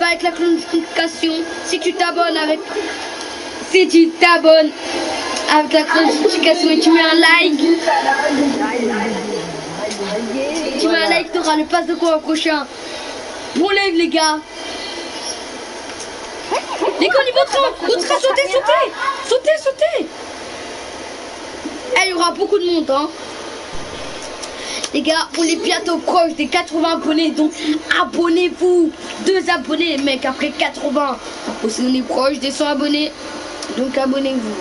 avec la notification. Si tu t'abonnes avec... Si tu t'abonnes avec la notification et tu mets un like. Si tu mets un like, tu auras le pass de quoi au prochain. Bon live les gars. Les gars, au train, sautez. Il y aura beaucoup de monde, hein. Les gars, on est bientôt proche des 80 abonnés, donc abonnez-vous. 2 abonnés, les mecs, après 80. Aussi, on est proche des 100 abonnés, donc abonnez-vous.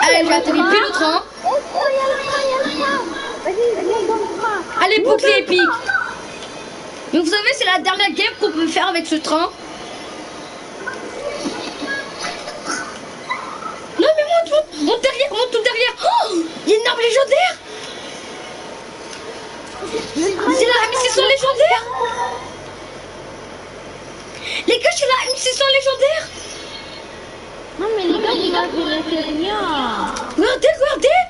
Allez, j'ai atterri pile au train. Allez, bouclier épique. Mais vous savez, c'est la dernière game qu'on peut faire avec ce train. Non mais monte tout derrière. Oh, il y a une arme légendaire. C'est la M600 légendaire. Les gars, c'est la M600 légendaire. Non mais les gars, vous m'avez laissé rien. Regardez.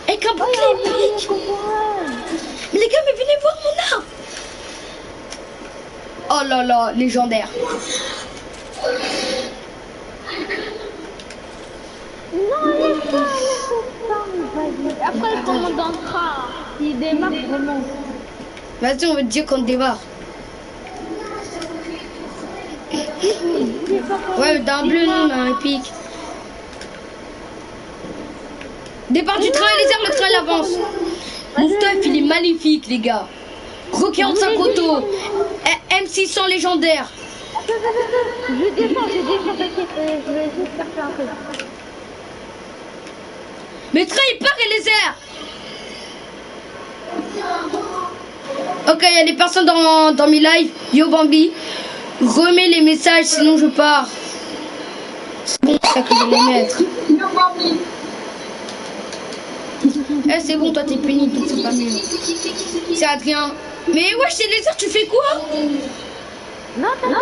Avec un bouclier épique. Mais les gars, mais venez voir mon arme. Oh là là, légendaire. Non, laisse pas. Après, il remonte dans le train. Il démarre, remonte. Vas-y, on veut te dire qu'on démarre. Ouais, d'un bleu, non, un épique. Départ du train et les airs, le train il avance. Mon stuff, il est magnifique, les gars. Gros 45 auto. M600 légendaire. Je descends, t'inquiète. Je vais juste chercher un truc. Mais train il part et les airs. Ok, il y a des personnes dans mes lives. Yo Bambi, remets les messages sinon je pars. C'est bon ça que je vais les mettre. Eh c'est bon, toi t'es puni donc c'est pas mieux. C'est Adrien. Mais wesh c'est les airs, tu fais quoi? Non, t'inquiète.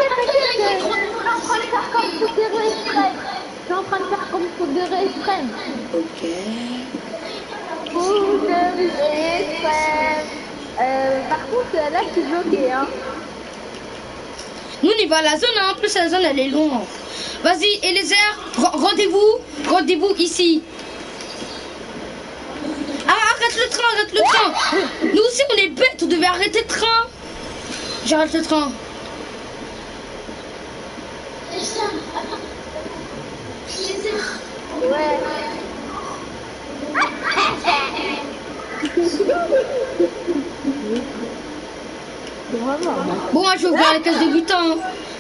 Je suis en train de faire comme foudre extrême. Ok. Foudre extrême. Par contre, là, je suis bloqué, hein. Nous, on y va à la zone, hein. En plus, la zone, elle est loin. Vas-y, et les airs, rendez-vous ici. Ah, arrête le train. Nous aussi, on est bêtes, on devait arrêter le train. J'arrête le train. Ouais. Bon, moi, je vais ouvrir la case de butin.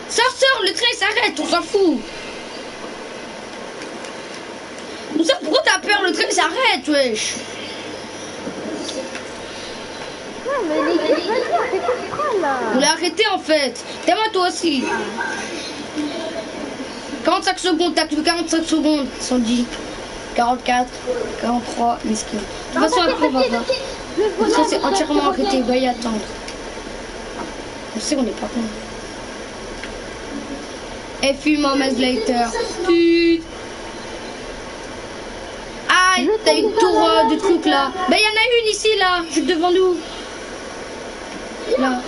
Ça sort, le train il s'arrête, on s'en fout. Pourquoi t'as peur, le train il s'arrête, wesh. Non, mais les gars, vas-y, on fait quoi ce train, là? On l'a arrêté en fait. T'es moi toi aussi. 45 secondes, t'as que 45 secondes, 110, 44, 43, mesquin. De toute façon, après, on va voir. Le train c'est entièrement arrêté, il va y attendre. On sait qu'on n'est pas con. Et fume en later. Ah, t'as une tour de trucs là. Bah, il y en a une ici là, juste devant nous. Là.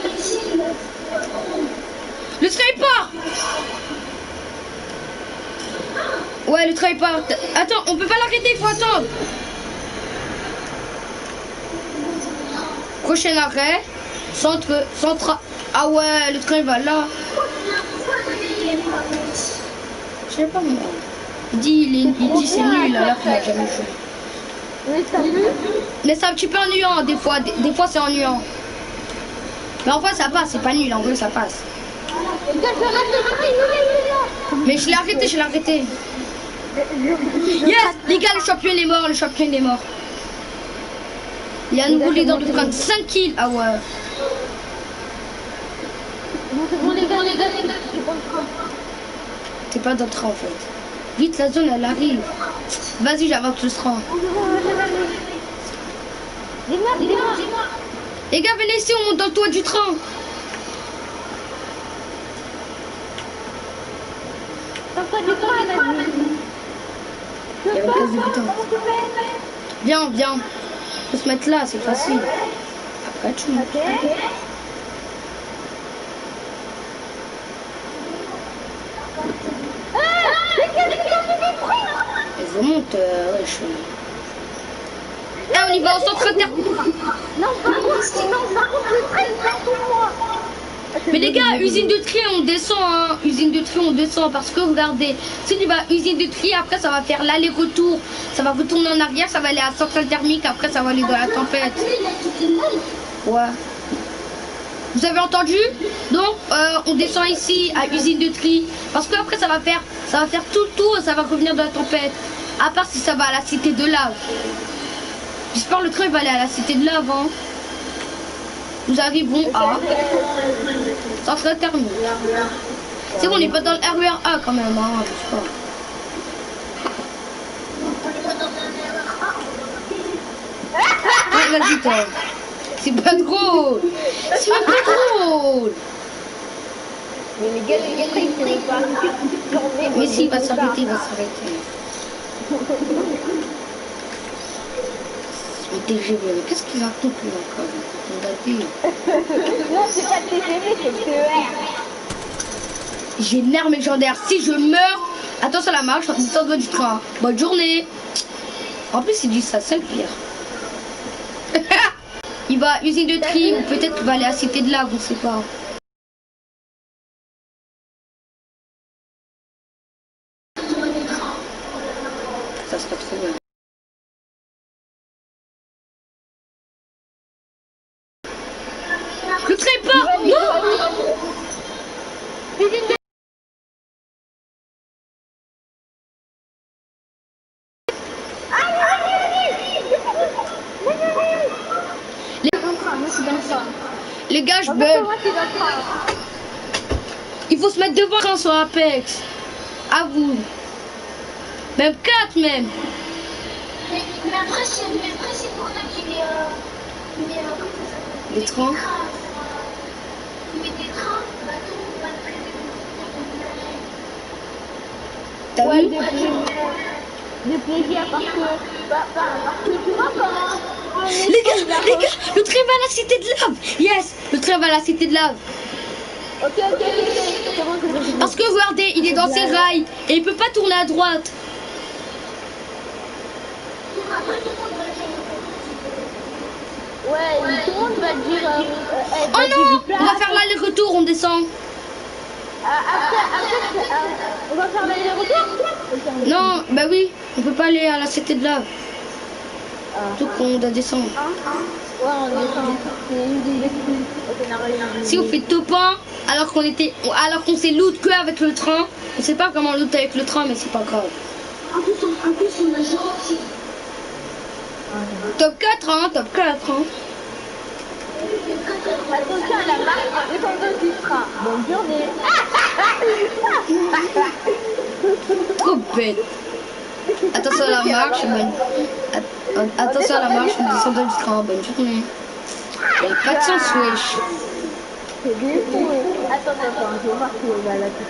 Le train il part. Ouais, le train il part. Attends, on peut pas l'arrêter, il faut attendre. Prochain arrêt. Centre. Ah ouais, le train il va là. Je sais pas moi. Il dit c'est nul alors qu'il a jamais joué. Mais c'est un petit peu ennuyant des fois. Des fois c'est ennuyant. Mais en fait ça passe, c'est pas nul, en vrai ça passe. Mais je l'ai arrêté. Yes, les gars, le champion est mort, Il y a un nouveau leader de prendre 5 kills. Ah ouais. T'es pas dans le train en fait. Vite, la zone elle arrive. Vas-y, j'avance le train. Les gars, venez ici, on monte dans le toit du train. Viens. Faut se mettre là, c'est facile. Après, tu montes. contre... ouais, Ah, on y va au centre inter... Non, par contre, le train, il part pour moi. Mais les gars, usine de tri, on descend, hein. Usine de tri, on descend. Parce que, regardez, si tu vas à usine de tri, après, ça va faire l'aller-retour. Ça va retourner en arrière, ça va aller à centrale thermique. Après, ça va aller dans la tempête. Ouais. Vous avez entendu? Donc, on descend ici, à usine de tri. Parce que après, ça va faire tout le tour et ça va revenir dans la tempête. À part si ça va à la cité de lave. J'espère le train va aller à la cité de lave, hein. Nous arrivons à centrale thermique. C'est bon, on n'est pas dans le RER A quand même, hein. Ouais, vas-y, toi. C'est pas drôle. C'est pas drôle. Mais les gars, ils ne pas. Mais si, il va s'arrêter, il va s'arrêter. C'est TGV, mais qu'est-ce qu'il raconte lui encore? Non, c'est pas TGV, c'est le TER. J'ai une arme légendaire. Si je meurs, attention à la marche, on descend du train. Bonne journée. En plus, il dit ça, c'est le pire. Il va à usine de tri, ou peut-être qu'il va aller à cité de lave, on sait pas. Ça serait trop bien. Le train part. Non. Les gars, je bug. Il faut se mettre devant quand sur Apex. À vous. Même 4 même. Mais après, c'est pour ça qu'il est... Les trains. Mais des trains, bateaux, pas de T'as Ouais, vu? des plaisirs parce que tu vois comment... Les gars, le train va à la cité de lave. Yes, le train va à la cité de lave. Ok, c'est bon, c'est bon. Parce que regardez, il est dans ses rails et il peut pas tourner à droite. Ouais, tout le monde va dire... Oh non, on va faire l'aller-retour, on descend. Après, on va faire l'aller-retour. Non, bah oui, on peut pas aller à la cité de lave. Tout qu'on doit descendre. Ouais, on descend. C'est une des excuses. Ok, on a rien. Si on fait topin alors qu'on s'est loot que avec le train, on sait pas comment loot avec le train, mais c'est pas grave. En plus, on a gentil. Top 4, hein, top 4, hein. Attention à la marque en descendant du train. Bonne journée. Trop bête. Attention à la marche, attention à la marche, on descend du train, bonne journée. Il n'y a pas de sens, wesh. C'est bien fou. Attends, je vais voir si on va là tout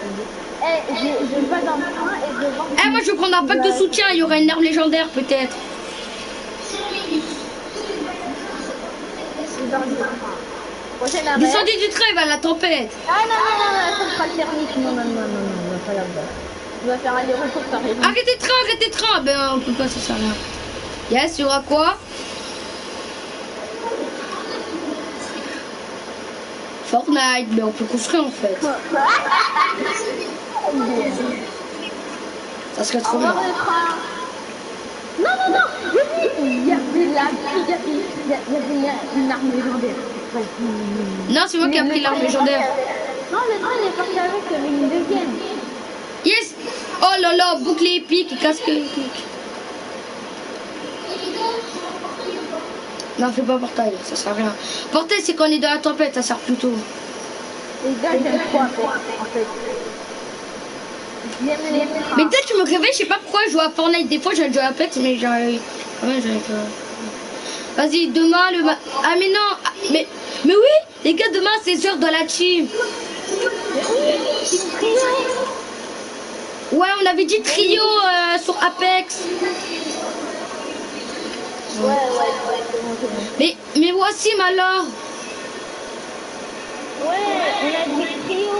je vais pas dans le train et je vais voir. Eh, moi je vais prendre un pack de soutien, il y aura une arme légendaire peut-être. Descendez du train, il va à la tempête. Ah non, ça sera thermique. Non, pas là-bas. On va faire aller-retour par exemple. Arrêtez le train. Ben on peut pas, ça sert à rien. Yes, il y aura quoi? Fortnite, mais on peut construire en fait. Ça serait trop bien. Non, il y avait une arme légendaire. Non, c'est moi qui ai pris l'arme légendaire. Non, le train il est parti avec une deuxième. Yes. Oh là là, bouclier épique et casque épique. Non, fais pas portail, ça sert à rien. Portail, c'est quand on est dans la tempête, ça sert plutôt. Les gars, j'aime trop en fait. Mais peut-être que je me réveille, je sais pas pourquoi je joue à Fortnite. Des fois, j'ai joué à Apex, mais j'arrive. Quand même, j'arrive. Vas-y, demain, Ah, mais non. Mais oui, les gars, demain, c'est heures dans la team. Ouais, on avait dit trio sur Apex. Ouais, c'est bon. Mais voici, alors. Ouais, on a dit trio.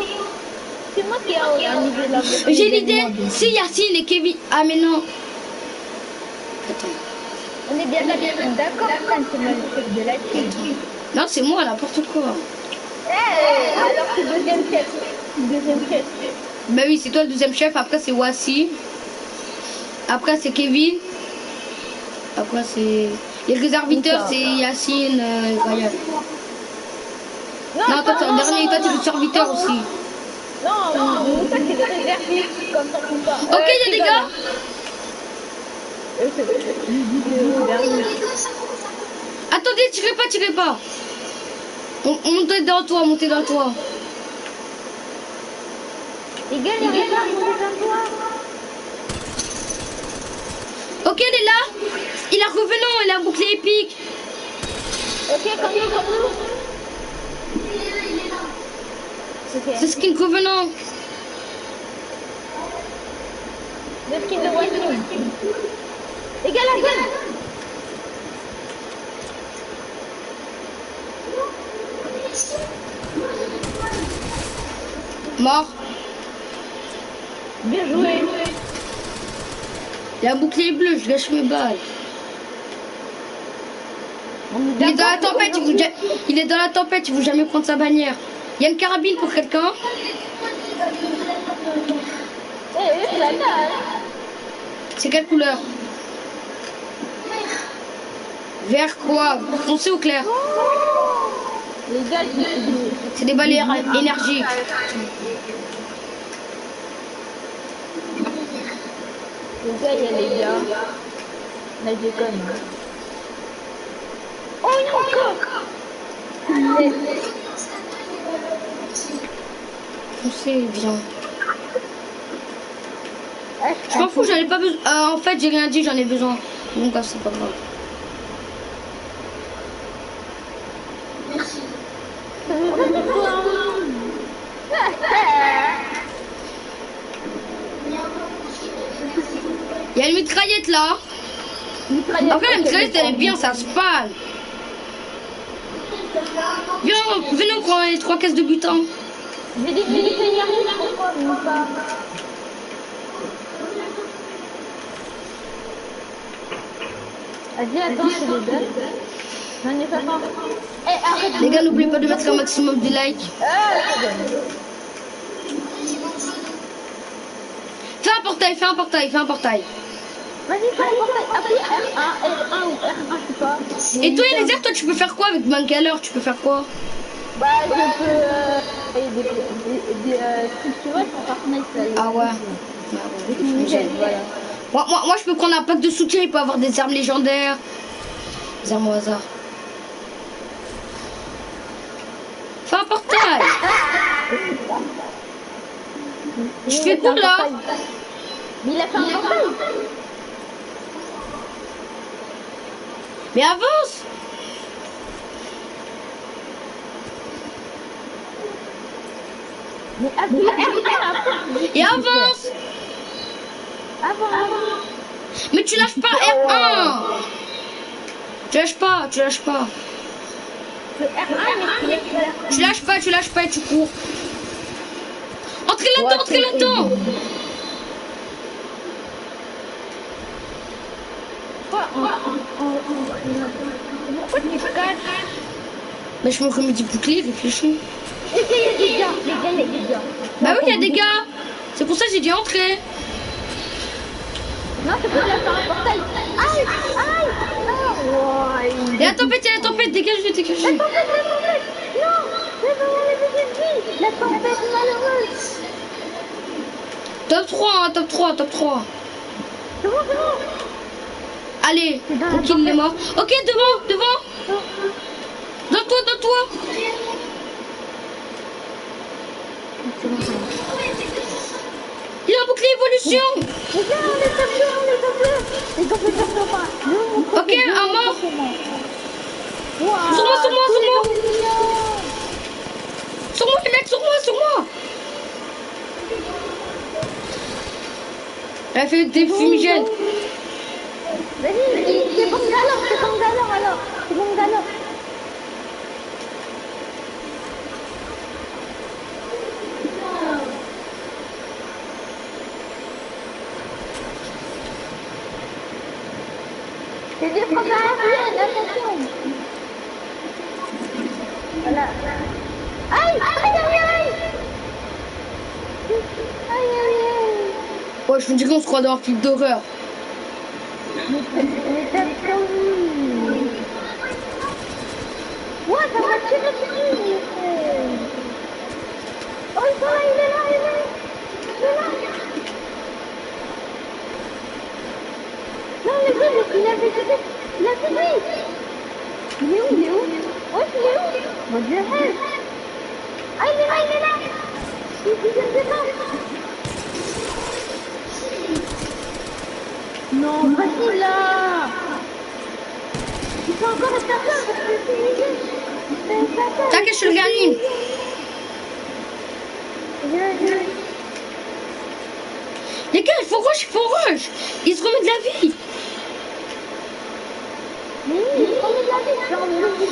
C'est moi qui ai un niveau là. J'ai l'idée. Si Yacine et Kevin. Ah, mais non. Attends. On est bien d'accord, Stan, c'est moi le chef de la team. Non, c'est moi, n'importe quoi. Alors c'est deuxième chef. Deuxième chef. Bah oui, c'est toi le deuxième chef. Après, c'est Wassi. Après, c'est Kevin. Après, c'est... Les serviteurs, c'est Yacine et Ryan. Non, toi, c'est le dernier. Toi, t'es le serviteur aussi. Non, Moussa, c'est le réserviste. Comme ça, Moussa. Ok, il y a des gars. Attendez, tirez pas. On montez dans toi, montez dans toi. Les gars, il y a des gars, montez dans toi. Ok, elle est là. Il a revenant, il a un bouclier épique. Ok, comme nous. Ok. C'est skin revenant. Le skin de Watson. Les gars, la gueule. Mort. Bien joué. Il a un bouclier bleu, je gâche mes balles. Il est dans la tempête, il est dans la tempête, il ne veut jamais prendre sa bannière. Il y a une carabine pour quelqu'un. C'est quelle couleur? Vert quoi? Foncé ou clair? Les gars, c'est des balles énergiques. Les gars, il y a les gars. Là, je déconne. Oh, il y a encore. Foncé, bien. Je m'en fous, j'en ai pas besoin. En fait, j'ai rien dit, j'en ai besoin. Donc, c'est pas grave. Merci. Il y a une mitraillette là. Après, la mitraillette, elle est bien, ça se parle. Viens, venez, on prend les 3 caisses de butin. J'ai dit que c'est pourquoi pas. Vas-y, attends, je les donne. J'en ai pas faim. Eh, arrête. Les gars, n'oubliez pas de mettre un maximum de likes. Fais un portail. Vas-y, fais un portail. Appuie R1 ou R1, je sais pas. Et toi, Eliezer, toi, tu peux faire quoi avec Bancaler? Tu peux faire quoi? Bah, je peux. Si tu vois, sur Fortnite, là. Ah ouais. Voilà. Moi, je peux prendre un pack de soutien. Il peut avoir des armes légendaires. Des armes au hasard. Fais un portail. Je fais quoi là? Mais il a fait un portail. Mais avance. Mais appuie R1. Et avance. Avant. Mais tu lâches pas R1. Tu lâches pas. Le R1, mais Tu lâches pas et tu cours. Entrez là-dedans. Pourquoi tu te caches? Mais je me remets du bouclier, réfléchis. Les gars, il y a des gars. Bah oui, il y a des gars. C'est pour ça que j'ai dit entrer. Non, c'est pour la faire un portail. Aïe. Il y a la tempête, dégagez. La tempête. Non, la tempête malheureuse. Top 3. C'est bon. Allez, tranquille les morts. Ok, devant. Dans toi. Il a un bouclier évolution. Les gars, on est top 2. Les gars, on pas. Ok, un mort. Wow, Sur moi, les mecs, sur moi. Elle a fait des fumigènes. Vas-y, c'est bon galop alors. C'est bon galop. C'est des frappes aériennes, attention. Voilà. Aïe, aïe, aïe, aïe. Aïe, aïe, aïe. Ouais, je me dis qu'on se croit dans un film d'horreur. Mais t'as comme... Ouais, ça va tirer dessus. Oh, il est là, il est là, il est là. Il est là. Non, mais bon, il a fait sauter. Il a sauté. Il est où, il est où? Ouais, il est où? What the hell? Ah, il est là, il est là. Il est là. Non, vas-y là. Il faut encore être là parce que c'est léger. T'inquiète, je le gagne. Les gars, il faut rush, il faut rush. Il se remet de la vie.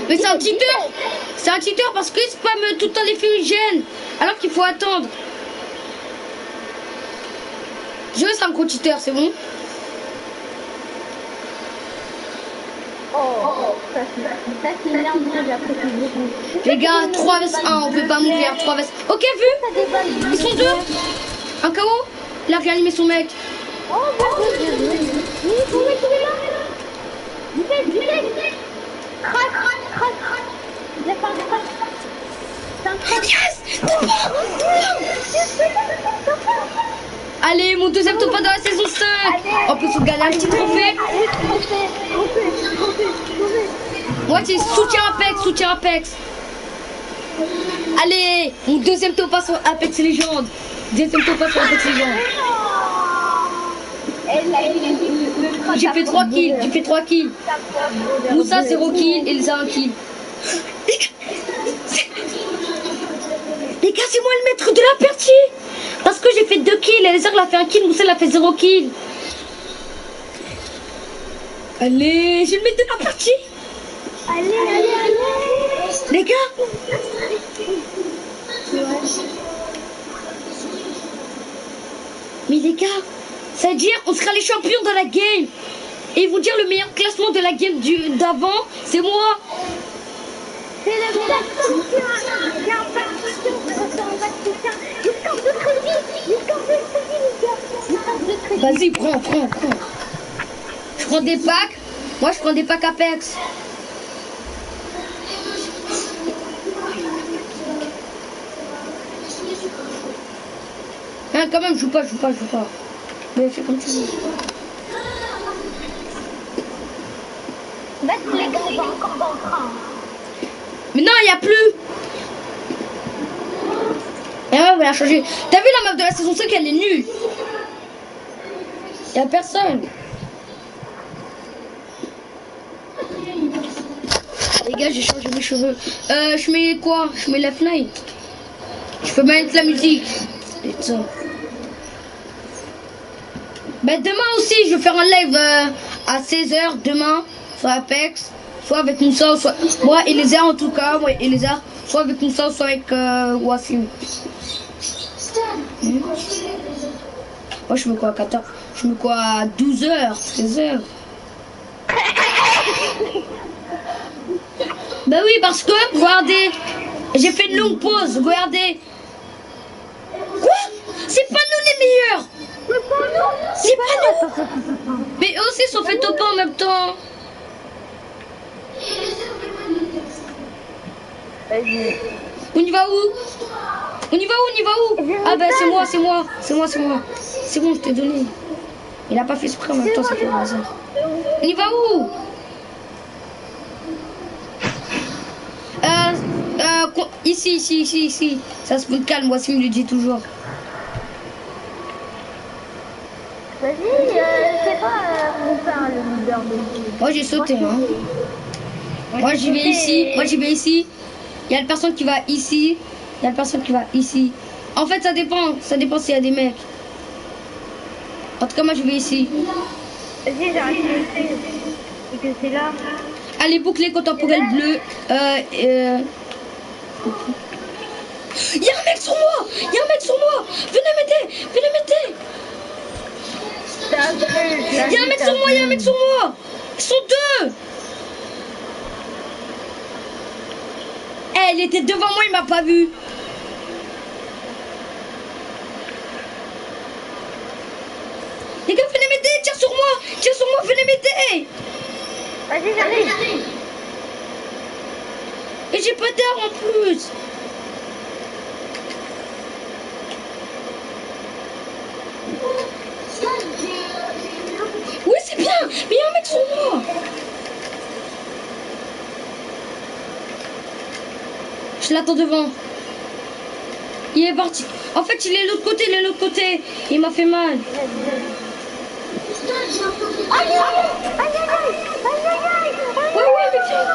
Mais c'est un cheater. C'est un cheater parce qu'il spamme tout le temps les fumigènes. Alors qu'il faut attendre. Je veux, c'est un gros cheater, c'est bon. Oh, ça c'est énorme, j'apprécie beaucoup. Les gars, 3 vs 1, on peut pas mourir. 3 vs. Ok, vu. Ils sont deux. Un KO. Il a réanimé son mec. Oh, il est là. Vite. Crac. Il a fait un crac. C'est un crac. Yes. Allez, mon deuxième top 1 dans la saison 5. On peut se gagner un petit trophée. Moi, c'est soutien Apex. Allez, mon deuxième top 1 sur Apex Legends. Deuxième top 1 sur Apex Legends. J'ai fait 3 kills. Moussa 0 kill, Elsa 1 kill. Les gars, c'est moi le maître de la partie. Parce que j'ai fait 2 kills, Elsa l'a fait 1 kill, Moussa l'a fait 0 kill. Allez, je vais le mettre de la partie. Allez. Les gars. Mais les gars, ça veut dire on sera les champions dans la game. Et ils vont dire le meilleur classement de la game d'avant, c'est moi. C'est le tacticien. Il y a un tacticien, il score de très vite. Les gars. Vas-y, prends. Je prends des packs. Moi, je prends des packs Apex. Hein, quand même, je joue pas. Mais fais comme tu veux. Bah, les gars, on va encore dans le train. Mais non, il n'y a plus. Et ouais, on va la changer. T'as vu la map de la saison 5, elle est nulle. Il n'y a personne. Les gars, j'ai changé mes cheveux. Je mets quoi? Je mets la fenêtre. Je peux mettre la musique. Putain. Bah demain aussi, je vais faire un live à 16h demain sur Apex. Soit avec Moussa, soit moi et Elisa en tout cas. Moi et Elisa. Soit avec Moussa, soit avec Wassim. Moi je mets quoi à 14? Je mets quoi à 12h, 13h? Bah oui, parce que, regardez, j'ai fait une longue pause, regardez. Quoi? C'est pas nous les meilleurs. C'est pas nous. Mais eux aussi sont fait top 1 en même temps. Vas-y. On y va où? Ah bah c'est moi. C'est bon, je t'ai donné. Il a pas fait exprès en même temps, ça fait un hasard. On y va où? Ici. Ça se fout calme, moi, si me le dit toujours. Vas-y, c'est pas mon père le leader de l'équipe. Moi j'ai sauté, hein. Moi j'y vais ici. Il y a la personne qui va ici. En fait, ça dépend s'il y a des mecs. En tout cas, moi je vais ici. Vas-y, j'ai arrêté et que c'est là. Allez, boucler contemporaine bleu. Il y a un mec sur moi. Venez m'aider. Il y a un mec sur moi. Ils sont deux. Eh, il était devant moi, il m'a pas vu. Les gars, venez m'aider, tire sur moi, venez m'aider. Vas-y, j'arrive. Et j'ai pas d'arme en plus. Oui, c'est bien, mais il y a un mec sur moi. Je l'attends devant. Il est parti. En fait, il est de l'autre côté, Il m'a fait mal. Ouais, mais tiens.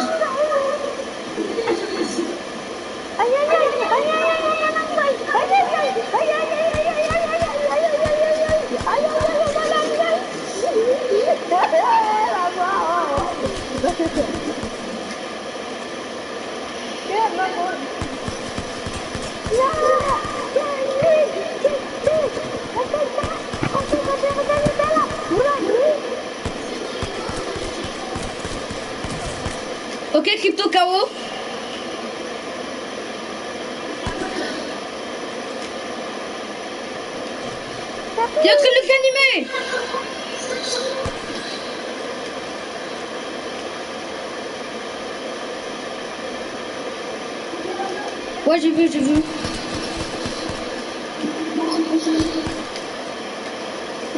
Ok, Crypto KO. Il est en train de le réanimer. Ouais, j'ai vu.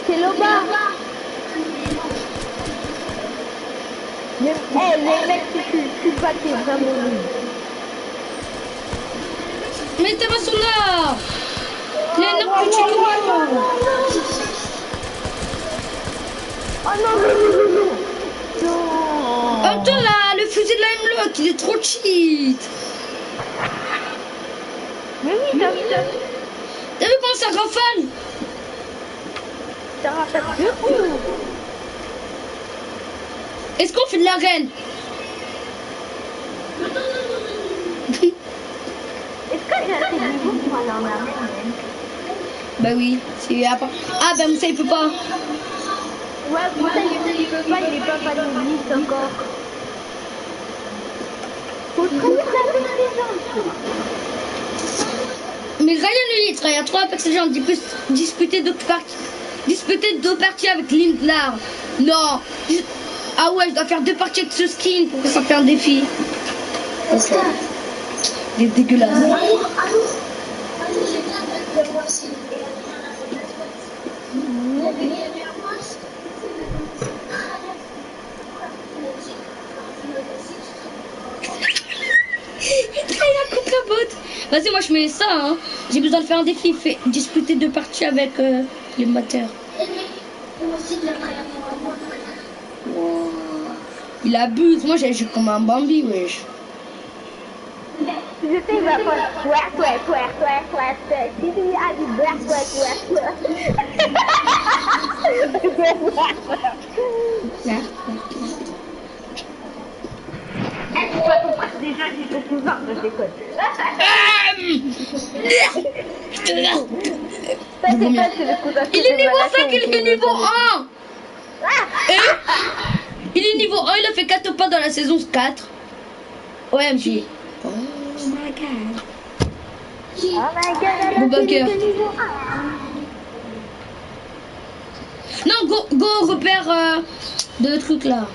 C'est Loba. Les mecs, tu te battais vraiment nul. Mais t'es pas sur là. Il est énorme que tu le. Oh non. En même temps, là, le fusil de la M-Lock, il est trop cheat. Mais oui, t'as vu. T'as vu comment ça rafale? Ça rafale de ouf. Est-ce qu'on fait de l'arène? Est-ce que j'ai assez de niveau pour aller en arène? Bah oui, c'est à part. Ah bah Moussa il peut pas. Ouais, Moussa il peut pas, il est pas panéliste encore. Faut trahir avec les gens. Mais Ryan Litre, il y a 3 personnes disputer deux parties avec Lindlar. Non. Ah ouais, je dois faire 2 parties avec ce skin pour que ça fasse un défi. Est-ce que... Il est dégueulasse. Allô, j'ai bien de voir si... Il a contre la botte. Vas-y, moi je mets ça. Hein. J'ai besoin de faire un défi. Disputer 2 parties avec les mateurs. Wow. Il abuse. Moi j'ai joué comme un Bambi, wesh. Je sais, il va faire twerk. Si tu as dit twerk. C'est pas ton frère déjà, j'ai ton cousin, je déconne. Il est niveau 5, il est niveau 1. Il est niveau 1, il a fait 4 pas dans la saison 4. OMG. Oh my god. Boubacar. Non, go repère de trucs là.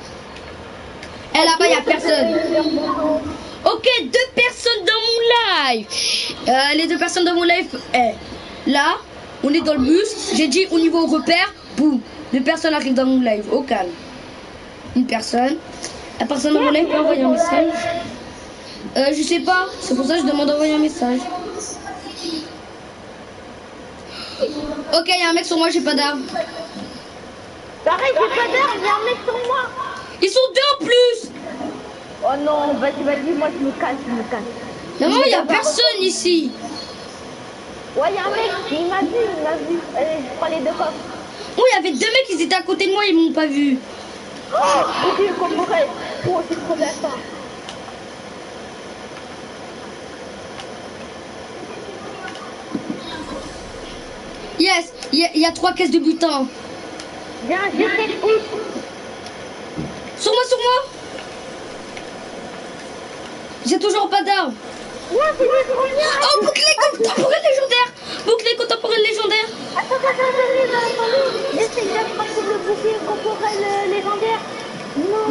Et là-bas, il n'y a personne. Ok, 2 personnes dans mon live. Les 2 personnes dans mon live. Là, on est dans le bus. J'ai dit au niveau repère, boum. 2 personnes arrivent dans mon live. Au calme. Une personne. La personne dans mon live peut envoyer un message. Je sais pas. C'est pour ça que je demande d'envoyer un message. Ok, il y a un mec sur moi, j'ai pas d'arme. Pareil, j'ai pas d'arme, il y a un mec sur moi. Ils sont 2 en plus. Oh non, vas-y, moi je me casse. Non, il y a personne ici. Ouais, il y a un mec, il m'a vu. Allez, je prends les 2 coffres. Oh, il y avait 2 mecs, ils étaient à côté de moi, ils m'ont pas vu. Oh, j'ai eu comme vrai. Oh, c'est trop d'accord. Yes, il y a 3 caisses de butin. Viens, j'essaie de Sur moi. J'ai toujours pas d'armes. Non, c'est des premiers. Oh, bouclier contemporain légendaire. Bouclier contemporain légendaire. Attends. Essaye d'attraper le bouclier corporel légendaire. Non,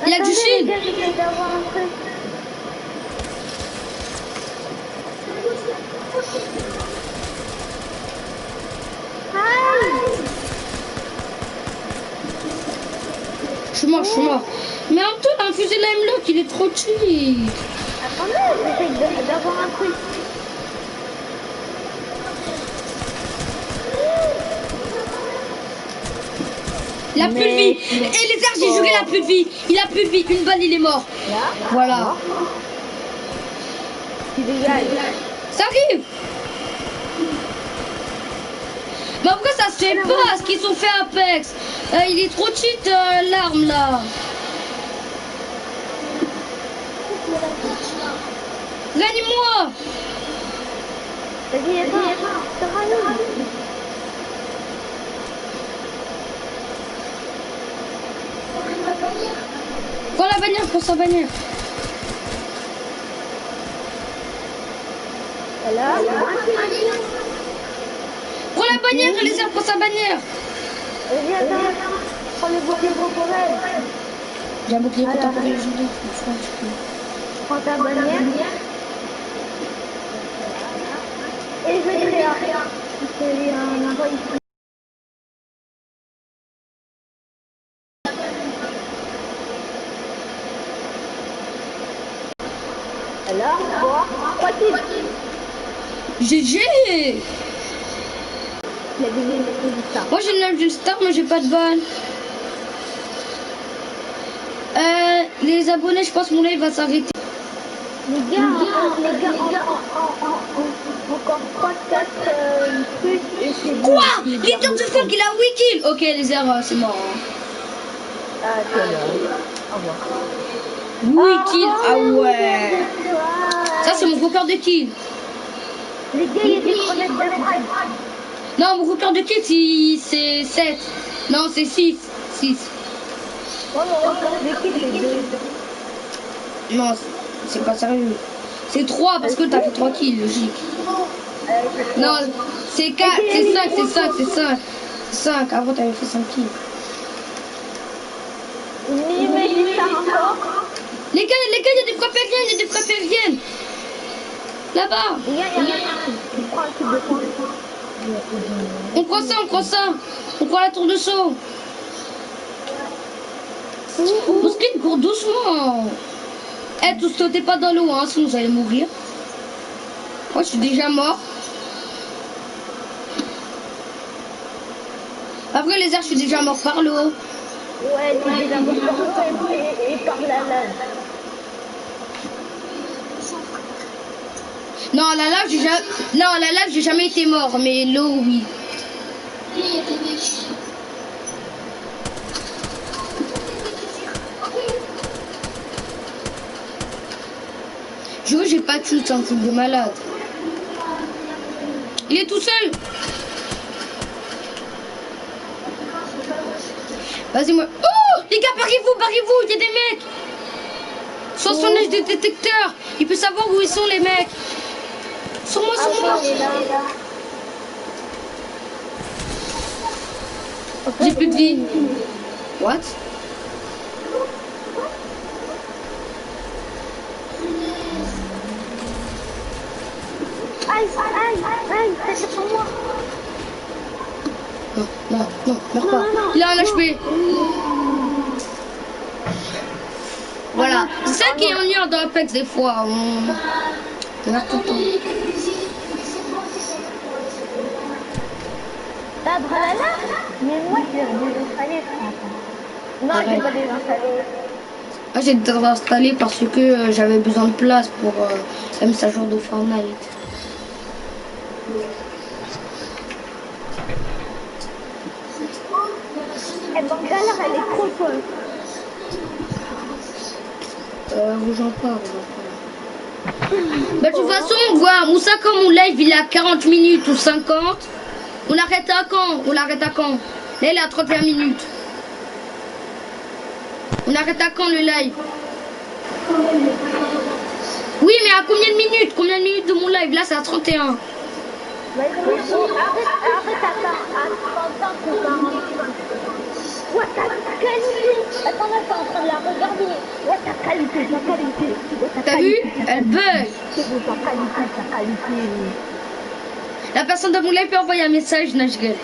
Il y a du shield. J'essaie d'avoir un truc. Je suis mort. Mais en tout, un fusil Limlock, il est trop cheap. Attendez, j'essaie d'avoir un truc. Il a plus de vie. Et les airs, j'ai juré, il a plus de vie. Il a plus de vie. Une balle, il est mort. Là, Voilà. tu dégages. Ça arrive. Mais après, ça se fait pas ce qu'ils ont fait Apex. Il est trop cheat, l'arme là. Réanime-moi. Vas-y, ça va nous. Prends la bannière, prends sa bannière. Là, Prends la bannière, les airs, prends sa bannière. vas-y, attends. Prends le bouclier corporel. J'ai un bouclier Alors, contemporain légendaire. Prends ta bannière. Et je vais créer un envoi ici. Alors, voir, 3 kills. GG. Il a gagné le ça. Moi j'ai une lame d'une star, mais j'ai pas de balle. Les abonnés, je pense mon live va s'arrêter. Les gars, encore 3-4 trucs et c'est bon. Quoi? Leader de Funk, il a 8 kills. Ok, les airs, c'est mort. Hein. Ah, c'est bon. Au revoir. 8 kills, ah ouais. Ça, c'est mon record de kills. Les gars, il y a des crevettes de frag. Non, mon record de kills, c'est 7. Non, c'est 6. 6. Oh, mon record de kills, c'est 2. Non, c'est pas sérieux. C'est 3 parce que t'as fait 3 kills, logique. Non, c'est 4, c'est 5, c'est 5, c'est 5. 5, avant t'avais fait 5 kills. Mais ça encore. Les gars, il y a des frappes aériennes, il y a des frappes aériennes. Là-bas. Les gars, il y a un prend un truc de fond. On prend ça. On prend la tour de saut. Mosquine, cours doucement. Eh, tous sautez pas dans l'eau, hein, sinon vous allez mourir. Moi, je suis déjà mort. Après les airs, je suis déjà mort par l'eau. Ouais, t'es déjà mort par l'eau et par la lave. Non, la lave, j'ai jamais été mort, mais l'eau, oui. J'ai pas de chute, c'est un truc de malade. Il est tout seul. Vas-y, moi. Oh, les gars, barrez-vous, il y a des mecs. Soit son âge de détecteur. Il peut savoir où ils sont, les mecs. Sur moi. J'ai plus de vie. What? Aïe, c'est sur moi. Non, meurs pas. Il a un HP. Voilà. C'est ça qui est ennuyant dans Apex des fois. On meurt tout le temps. T'as Bralala? Mais moi, je l'ai désinstallé, je pense. Non, j'ai pas désinstallé. Ah, j'ai désinstallé parce que j'avais besoin de place pour la mise à jour de Fortnite. Eh ben, galère, elle est trop folle. Rouge en pas. Bah, de toute façon, voilà, Moussa, comme mon live il est à 40 minutes ou 50, on arrête à quand? On l'arrête à quand? Là, il est à 31 minutes. On arrête à quand le live? Oui, mais à combien de minutes? Combien de minutes de mon live? Là, c'est à 31. Arrête à 35 ou 45. Ouais, ta qualité. Attends, là, t'es en train de la regarder. Ouais, ta qualité, ta qualité. Ouais, ta T'as vu? qualité. Elle bug. C'est bon, ta qualité, ta qualité. La personne de mon live peut envoyer un message, Nashgel.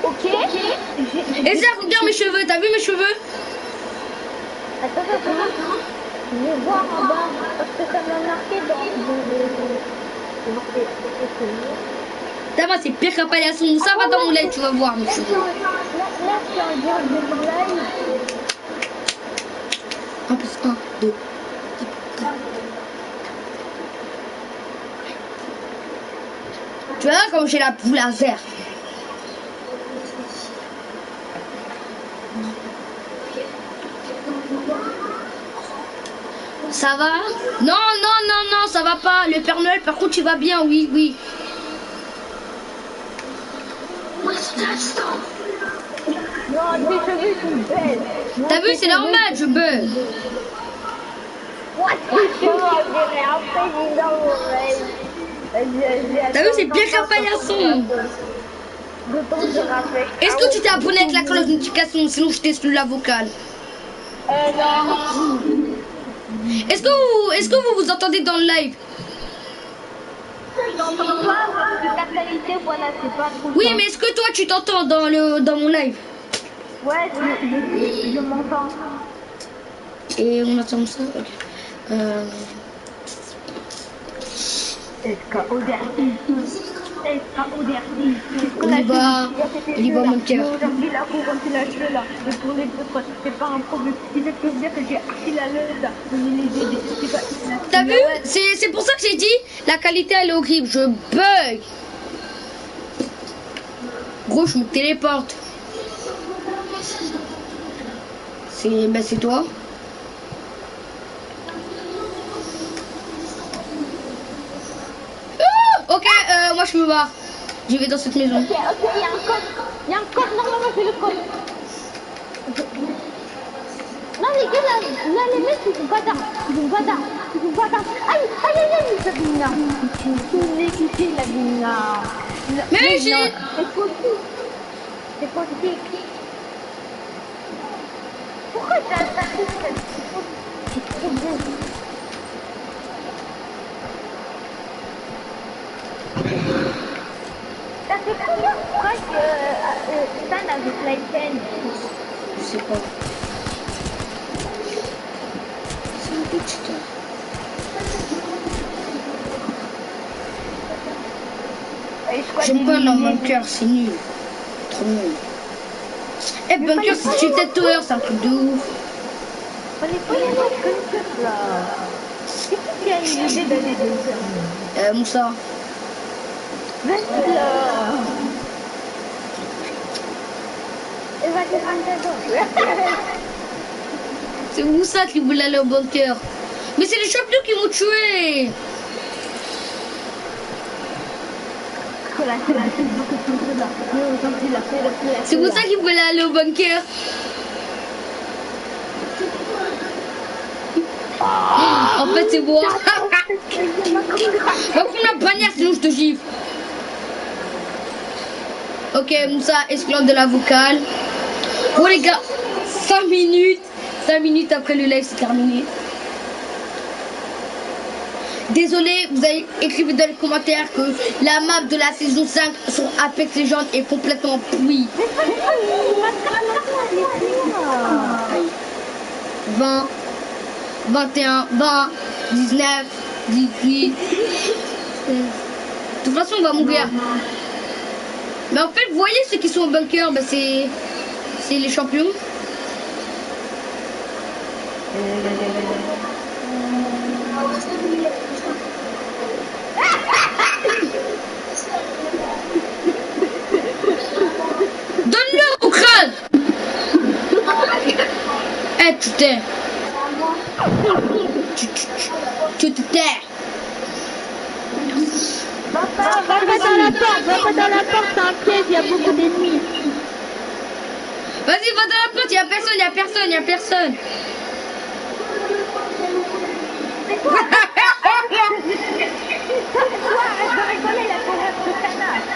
Ok. Et ça, regarde mes cheveux. T'as vu mes cheveux? Attends. Je vais voir en bas. Parce que ça m'a marqué dans T'as vu, c'est pire qu'un paillasson. Ça va dans mon live, tu vas voir mes cheveux. Là, c'est en direct de mon live. 1 plus 1, 2. Tu vois comme j'ai la boule laser. Ça va? Non, ça va pas. Le Père Noël, par contre, il va bien, oui. Non, tes cheveux sont belles. T'as vu, c'est normal, je bug. What? Tes cheveux, on dirait un président au rêve. T'as vu, c'est pire qu'un paillasson. Est-ce que tu t'es abonné avec la cloche de notification? Sinon, je t'exclus la vocale. Non. Est-ce que vous entendez dans le live? J'entends pas parce que ta qualité, voilà, c'est pas trop. Oui, mais est-ce que toi, tu t'entends dans mon live? Ouais, je m'entends. Et on entend ça? Ok. On y va, mon cœur. Aujourd'hui, la cour, quand il a cheveux là, et pour les autres, c'est pas un problème. Ils essaient de dire que j'ai archi la leuse, on les aider. C'est pas. T'as vu? C'est pour ça que j'ai dit, la qualité elle est horrible, je bug. Gros, je me téléporte. C'est toi. Ok, moi je me barre. J'y vais dans cette maison. Ok, il y a un code, normalement c'est le code. Non les gars, là les mecs ils sont bâtards. Aïe, Sabina. Tu kiffé la Sabina. Mais j'ai... C'est positif. Pourquoi t'as attaqué cette... C'est trop beau. Ça fait combien de fois que Stan avec la chaîne? Je sais pas. C'est un petit temps. J'aime pas leur bunker, c'est nul. Trop nul. Eh, bunker, si tu t'es tower, c'est un truc de ouf. On est pas les bunker là. C'est qui a eu l'idée d'aller bunker? Moussa. Vas-y là. Et va te rendre. C'est Moussa qui voulait aller au bunker. Mais c'est les champions qui m'ont tué. C'est pour ça qu'il voulait aller au bunker. En fait, c'est moi. Va prendre la bannière, sinon je te gifle. Ok, Moussa, exclure de la vocale. Bon, les gars, 5 minutes. 5 minutes après le live, c'est terminé. Désolé, vous avez écrit dans les commentaires que la map de la saison 5 sur Apex Legends est complètement pourrie. 20, 21, 20, 19, 18. De toute façon, on va mourir. Mais en fait, vous voyez ceux qui sont au bunker, bah, c'est les champions. Donne-le au crâne. Eh, tu t'es. Tu te tais. Va pas dans la porte, c'est un piège, il y a beaucoup d'ennemis. Vas-y, va dans la porte, il y a personne. C'est quoi? Arrête de rigoler, la colère de canard.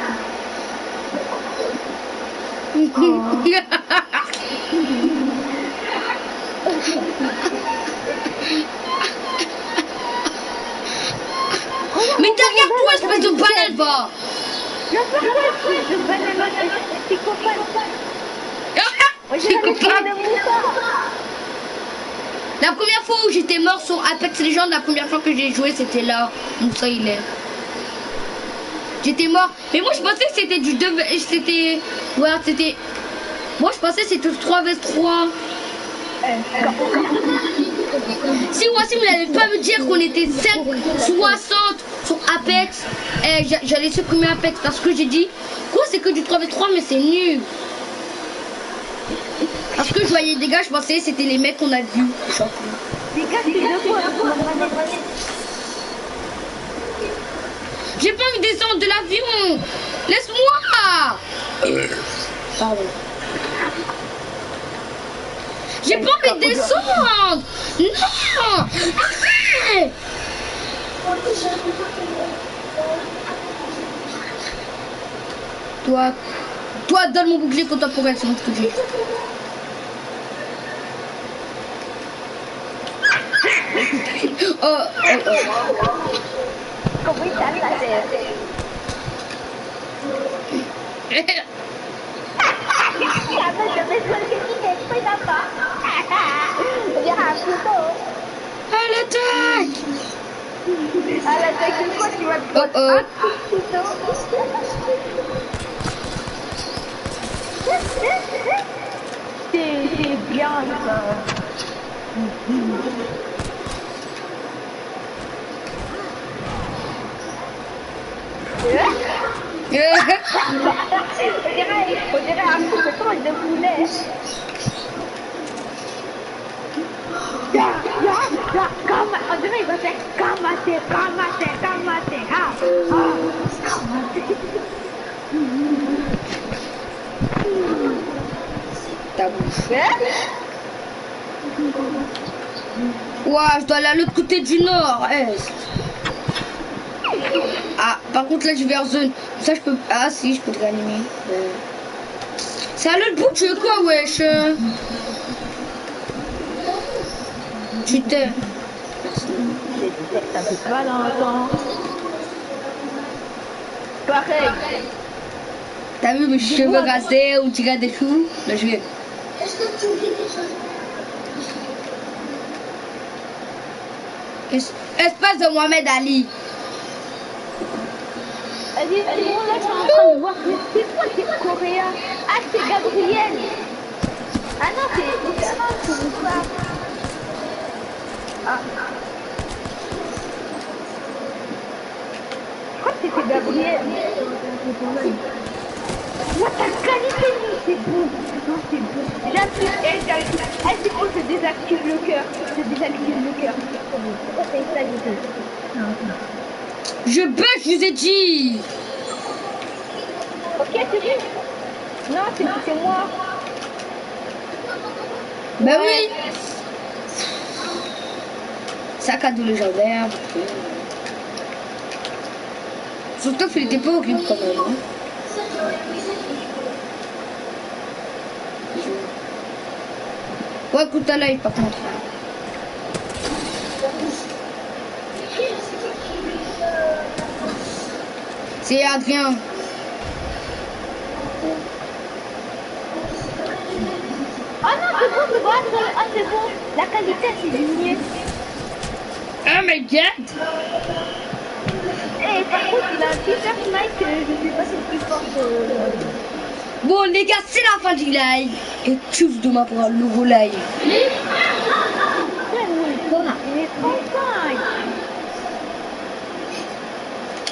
Mais derrière toi, espèce de banane, va. Je peux pas de banane, c'est copain. C'est copain. La première fois où j'étais mort sur Apex Legends, la première fois que j'ai joué, c'était là. Moussa, il est. J'étais mort. Mais moi, je pensais que c'était du 2... C'était... Ouais, c'était... Moi, je pensais que c'était 3 vs 3. Si Wassim n'allait pas me dire qu'on était 760 sur Apex, j'allais supprimer Apex parce que j'ai dit, quoi, c'est que du 3 vs 3, mais c'est nul. Parce que je voyais des gars, je pensais que c'était les mecs qu'on a vus. J'ai pas envie de descendre de l'avion. Laisse-moi. Pardon. J'ai pas envie de descendre. Non. Arrête. Toi, donne mon bouclier contemporain, c'est mon truc. Oh. Comment il tape la tête? À l'attaque! À l'attaque, c'est quoi tu vas te prendre un couteau? C'est bien ça. On dirait un couteau de poulet. On dirait il va faire kamate. Ta bouche. Ouah, je dois aller à l'autre côté du nord-est. Ah, par contre là je vais en zone. Ça je peux. Ah si, je peux te réanimer. C'est à l'autre bout, tu veux quoi, wesh? Tu t'es. Ça fait pas longtemps. Pareil. T'as vu mes cheveux rasés ou tu regardes des choux? Là je vais. Est-ce que tu vis déjà? Espace de Mohamed Ali. Vas-y, là je suis en train de voir. C'est quoi ces coréens? Ah, c'est Gabriel. Ah non, c'est Moussa. Ah. Je crois que c'était Gabriel. Moi, ta qualité, c'est bon. Non, c'est bon. J'appuie. C'est bon, je désactive le cœur. Je bug, je vous ai dit. Ok, c'est bon. Non, c'est moi. Ben oui. Sac à dos légendaire. Surtout qu'il était pas horrible quand même. Hein. Ouais, écoute ta live par contre. C'est Adrien. Ah non, c'est bon. Ah, c'est bon. La qualité, c'est diminué. Oh my god. Et par contre, il a un super mic, je sais pas si c'est plus fort que... Bon les gars, c'est la fin du live. Et tchuss demain pour un nouveau live. Il est 35.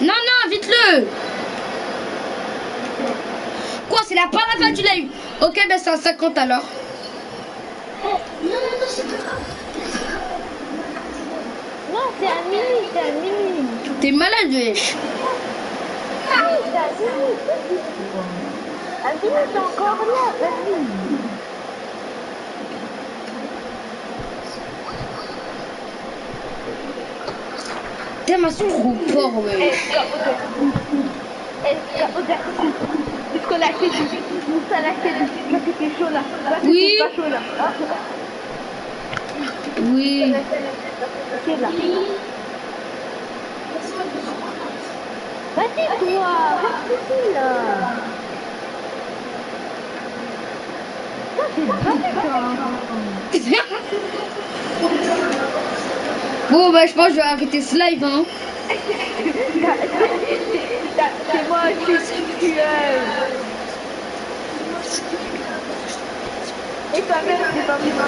Non, vite-le. Quoi, c'est la fin du live. Ok, ben c'est un 50 alors. Non, c'est pas grave. Non, c'est un mini, c'est un mini. T'es malade, wesh. Oui, c'est un mini. Un mini, c'est encore là, vas-y. T'es ma trop fort, wesh. Est-ce qu'on a acheté du Moussa l'a acheté du là c'était chaud là. Là Oui. c'était pas chaud là. Oui. C'est là. Vas-y toi, reste ici là. Ça c'est pas Bon, bah, je pense que je vais arrêter ce live, hein. C'est moi, je suis Et toi-même, c'est pas moi.